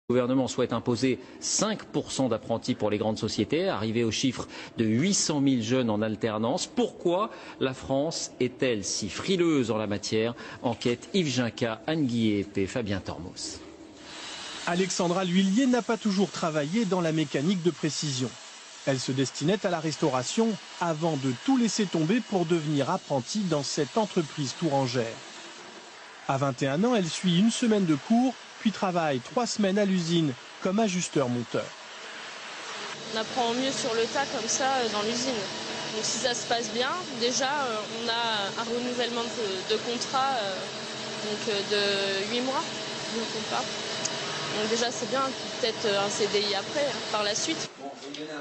Le gouvernement souhaite imposer 5% d'apprentis pour les grandes sociétés, arriver au chiffre de 800 000 jeunes en alternance. Pourquoi la France est-elle si frileuse en la matière? Enquête Yves Ginca, Anne Guillet et Fabien Tormos. Alexandra L'Huillier n'a pas toujours travaillé dans la mécanique de précision. Elle se destinait à la restauration avant de tout laisser tomber pour devenir apprentie dans cette entreprise tourangère. À 21 ans, elle suit une semaine de cours, puis travaille 3 semaines à l'usine comme ajusteur-monteur. On apprend mieux sur le tas comme ça dans l'usine. Donc si ça se passe bien, déjà on a un renouvellement de contrat de 8 mois, je ne compte pas. Donc déjà c'est bien, peut-être un CDI après, par la suite.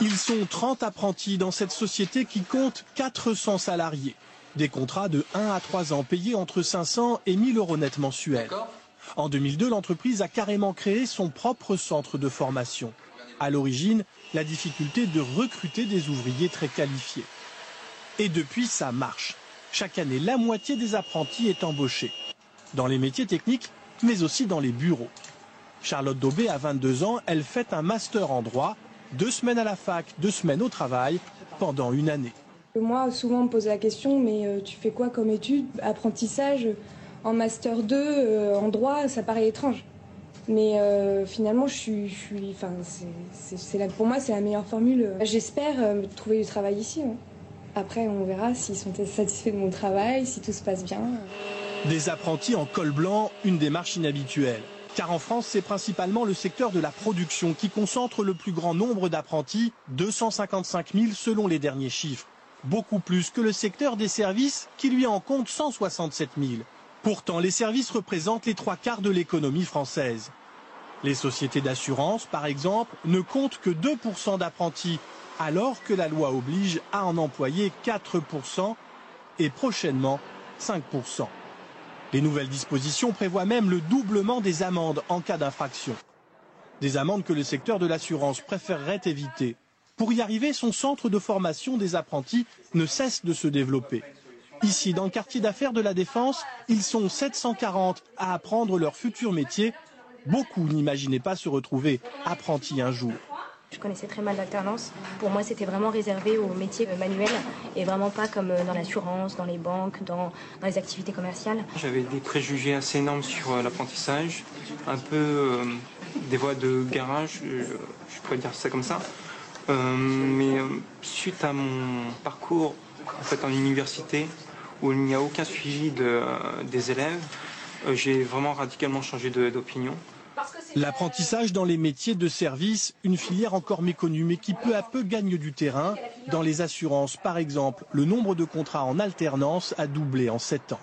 Ils sont 30 apprentis dans cette société qui compte 400 salariés. Des contrats de 1 à 3 ans payés entre 500 et 1000 euros net mensuels. En 2002, l'entreprise a carrément créé son propre centre de formation. À l'origine, la difficulté de recruter des ouvriers très qualifiés. Et depuis, ça marche. Chaque année, la moitié des apprentis est embauchée. Dans les métiers techniques, mais aussi dans les bureaux. Charlotte Daubé a 22 ans, elle fait un master en droit, 2 semaines à la fac, 2 semaines au travail, pendant une année. Moi, souvent, on me pose la question, mais tu fais quoi comme études? Apprentissage en master 2, en droit, ça paraît étrange. Mais finalement, pour moi, c'est la meilleure formule. J'espère trouver du travail ici. Hein. Après, on verra s'ils sont satisfaits de mon travail, si tout se passe bien. Des apprentis en col blanc, une démarche inhabituelle. Car en France, c'est principalement le secteur de la production qui concentre le plus grand nombre d'apprentis, 255 000 selon les derniers chiffres. Beaucoup plus que le secteur des services qui lui en compte 167 000. Pourtant, les services représentent les 3/4 de l'économie française. Les sociétés d'assurance, par exemple, ne comptent que 2% d'apprentis, alors que la loi oblige à en employer 4% et prochainement 5%. Les nouvelles dispositions prévoient même le doublement des amendes en cas d'infraction. Des amendes que le secteur de l'assurance préférerait éviter. Pour y arriver, son centre de formation des apprentis ne cesse de se développer. Ici, dans le quartier d'affaires de la Défense, ils sont 740 à apprendre leur futur métier. Beaucoup n'imaginaient pas se retrouver apprentis un jour. Je connaissais très mal l'alternance. Pour moi, c'était vraiment réservé aux métiers manuels et vraiment pas comme dans l'assurance, dans les banques, dans les activités commerciales. J'avais des préjugés assez énormes sur l'apprentissage, un peu des voies de garage, je pourrais dire ça comme ça. Mais suite à mon parcours en université, où il n'y a aucun suivi des élèves, j'ai vraiment radicalement changé d'opinion. L'apprentissage dans les métiers de service, une filière encore méconnue mais qui peu à peu gagne du terrain. Dans les assurances, par exemple, le nombre de contrats en alternance a doublé en 7 ans.